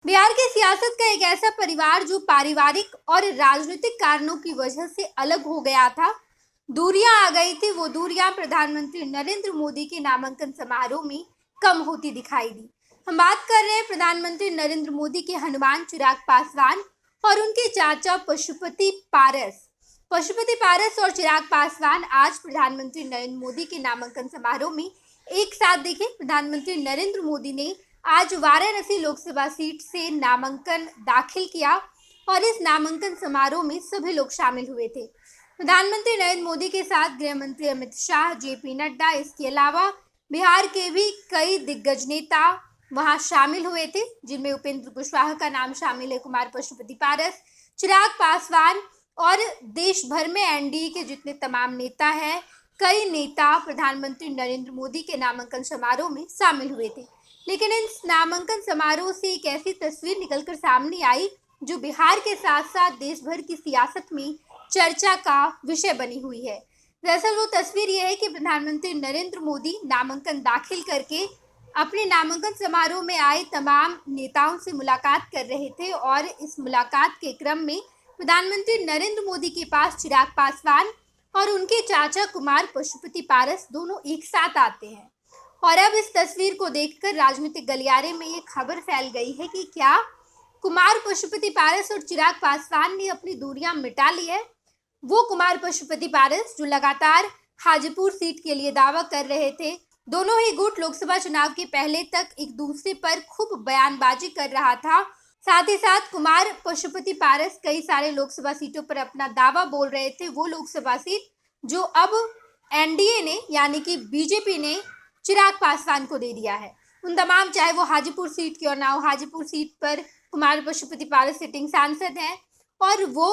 बिहार की सियासत का एक ऐसा परिवार जो पारिवारिक और राजनीतिक कारणों की वजह से अलग हो गया था। दूरियां आ गई थी। वो दूरियां प्रधानमंत्री नरेंद्र मोदी के नामांकन समारोह में कम होती दिखाई दी। हम बात कर रहे हैं प्रधानमंत्री नरेंद्र मोदी के हनुमान चिराग पासवान और उनके चाचा पशुपति पारस और चिराग पासवान आज प्रधानमंत्री नरेंद्र मोदी के नामांकन समारोह में एक साथ दिखे। प्रधानमंत्री नरेंद्र मोदी ने आज वाराणसी लोकसभा सीट से नामांकन दाखिल किया और इस नामांकन समारोह में सभी लोग शामिल हुए थे। प्रधानमंत्री नरेंद्र मोदी के साथ गृह मंत्री अमित शाह, जेपी नड्डा, इसके अलावा बिहार के भी कई दिग्गज नेता वहां शामिल हुए थे, जिनमें उपेंद्र कुशवाहा का नाम शामिल है, कुमार पशुपति पारस, चिराग पासवान और देश भर में एनडीए के जितने तमाम नेता हैं, कई नेता प्रधानमंत्री नरेंद्र मोदी के नामांकन समारोह में शामिल हुए थे। लेकिन इस नामांकन समारोह से एक ऐसी तस्वीर निकलकर सामने आई जो बिहार के साथ साथ देश भर की सियासत में चर्चा का विषय बनी हुई है। दरअसल वो तस्वीर ये है कि प्रधानमंत्री नरेंद्र मोदी नामांकन दाखिल करके अपने नामांकन समारोह में आए तमाम नेताओं से मुलाकात कर रहे थे और इस मुलाकात के क्रम में प्रधानमंत्री नरेंद्र मोदी के पास चिराग पासवान और उनके चाचा कुमार पशुपति पारस दोनों एक साथ आते हैं। और अब इस तस्वीर को देखकर राजनीतिक गलियारे में ये खबर फैल गई है कि क्या कुमार पशुपति पारस और चिराग पासवान ने अपनी दूरियां मिटा ली है। वो कुमार पशुपति पारस जो लगातार हाजीपुर सीट के लिए दावा कर रहे थे, दोनों ही गुट लोकसभा चुनाव के पहले तक एक दूसरे पर खूब बयानबाजी कर रहा था। साथ ही साथ कुमार पशुपति पारस कई सारे लोकसभा सीटों पर अपना दावा बोल रहे थे। वो लोकसभा सीट जो अब एनडीए ने यानी कि बीजेपी ने चिराग पासवान को दे दिया है। उन तमाम, चाहे वो हाजीपुर सीट क्यों ना हो, हाजीपुर सीट पर कुमार पशुपति पारस सिटिंग सांसद हैं और वो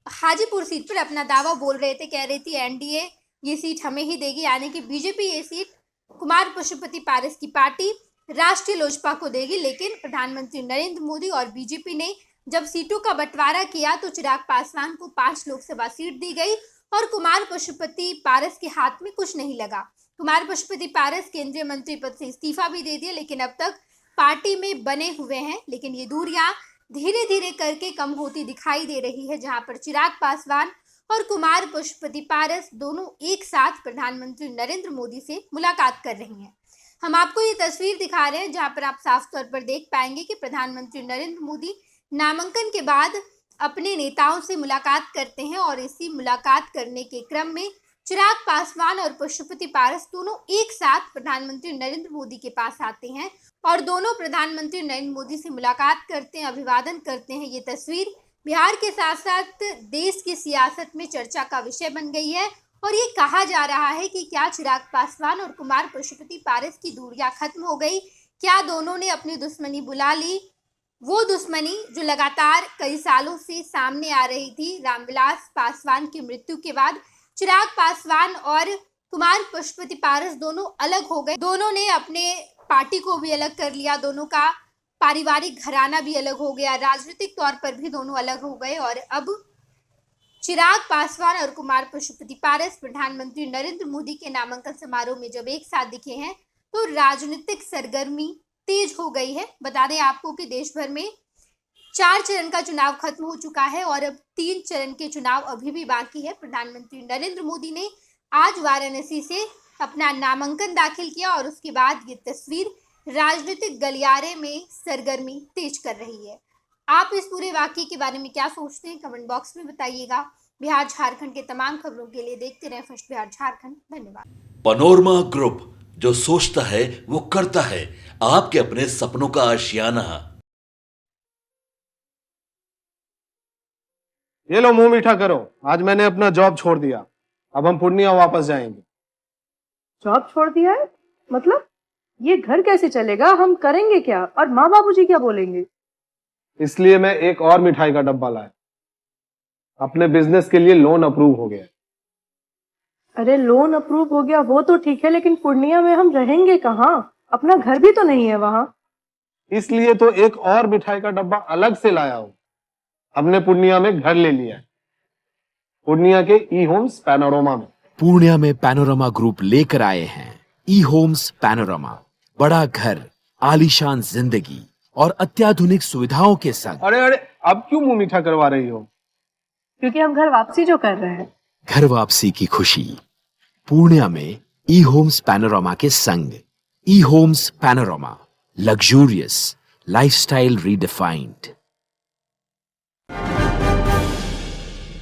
हाजीपुर सीट पर अपना दावा बोल रहे थे, कह रही थी एनडीए ये सीट हमें ही देगी, यानी कि बीजेपी ये सीट कुमार पशुपति पारस की पार्टी राष्ट्रीय लोजपा को देगी। लेकिन प्रधानमंत्री नरेंद्र मोदी और बीजेपी ने जब सीटों का बंटवारा किया तो चिराग पासवान को 5 लोकसभा सीट दी गई और कुमार पशुपति पारस के हाथ में कुछ नहीं लगा। कुमार पशुपति पारस केंद्रीय मंत्री पद से इस्तीफा भी दे दिया, लेकिन अब तक पार्टी में बने हुए हैं। लेकिन ये दूरियां धीरे धीरे करके कम होती दिखाई दे रही है, जहां पर चिराग पासवान और कुमार पशुपति पारस दोनों एक साथ प्रधानमंत्री नरेंद्र मोदी से मुलाकात कर रही हैं। हम आपको ये तस्वीर दिखा रहे हैं जहां पर आप साफ तौर पर देख पाएंगे कि प्रधानमंत्री नरेंद्र मोदी नामांकन के बाद अपने नेताओं से मुलाकात करते हैं और इसी मुलाकात करने के क्रम में चिराग पासवान और पशुपति पारस दोनों एक साथ प्रधानमंत्री नरेंद्र मोदी के पास आते हैं और दोनों प्रधानमंत्री नरेंद्र मोदी से मुलाकात करते हैं, अभिवादन करते हैं। ये तस्वीर बिहार के साथ साथ देश की सियासत में चर्चा का विषय बन गई है और ये कहा जा रहा है कि क्या चिराग पासवान और कुमार पशुपति पारस की दूरियां खत्म हो गई, क्या दोनों ने अपनी दुश्मनी बुला ली, वो दुश्मनी जो लगातार कई सालों से सामने आ रही थी। रामविलास पासवान की मृत्यु के बाद चिराग पासवान और कुमार पशुपति पारस दोनों अलग हो गए, दोनों ने अपने पार्टी को भी अलग कर लिया, दोनों का पारिवारिक घराना भी अलग हो गया, राजनीतिक तौर पर भी दोनों अलग हो गए और अब चिराग पासवान और कुमार पशुपति पारस प्रधानमंत्री नरेंद्र मोदी के नामांकन समारोह में जब एक साथ दिखे हैं तो राजनीतिक सरगर्मी तेज हो गई है। बता दें आपको कि देश भर में 4 चरण का चुनाव खत्म हो चुका है और अब 3 चरण के चुनाव अभी भी बाकी है। प्रधानमंत्री नरेंद्र मोदी ने आज वाराणसी से अपना नामांकन दाखिल किया और उसके बाद ये तस्वीर राजनीतिक गलियारे में सरगर्मी तेज कर रही है। आप इस पूरे वाकये के बारे में क्या सोचते हैं, कमेंट बॉक्स में बताइएगा। बिहार झारखंड के तमाम खबरों के लिए देखते रहें फर्स्ट बिहार झारखंड। धन्यवाद। पनोरमा ग्रुप, जो सोचता है वो करता है, आपके अपने सपनों का आशियाना। ये लो मुंह मीठा करो, आज मैंने अपना जॉब छोड़ दिया, अब हम पूर्णिया वापस जाएंगे। जॉब छोड़ दिया है? मतलब ये घर कैसे चलेगा, हम करेंगे क्या और माँ बाबूजी क्या बोलेंगे? इसलिए मैं एक और मिठाई का डब्बा लाया, अपने बिजनेस के लिए लोन अप्रूव हो गया। अरे लोन अप्रूव हो गया वो तो ठीक है, लेकिन पूर्णिया में हम रहेंगे कहाँ? अपना घर भी तो नहीं है वहाँ। इसलिए तो एक और मिठाई का डब्बा अलग से लाया हूँ। हमने पूर्णिया में घर ले लिया है, पूर्णिया के ई होम्स पैनोरमा में। पूर्णिया में पैनोरमा ग्रुप लेकर आए हैं ई होम्स पैनोरमा। बड़ा घर, आलीशान जिंदगी और अत्याधुनिक सुविधाओं के संग अरे अरे, अब क्यों मुंह मीठा करवा रही हो? क्योंकि हम घर वापसी जो कर रहे हैं। घर वापसी की खुशी पूर्णिया में ई होम्स पैनोरामा के संग। E homes panorama, luxurious lifestyle redefined.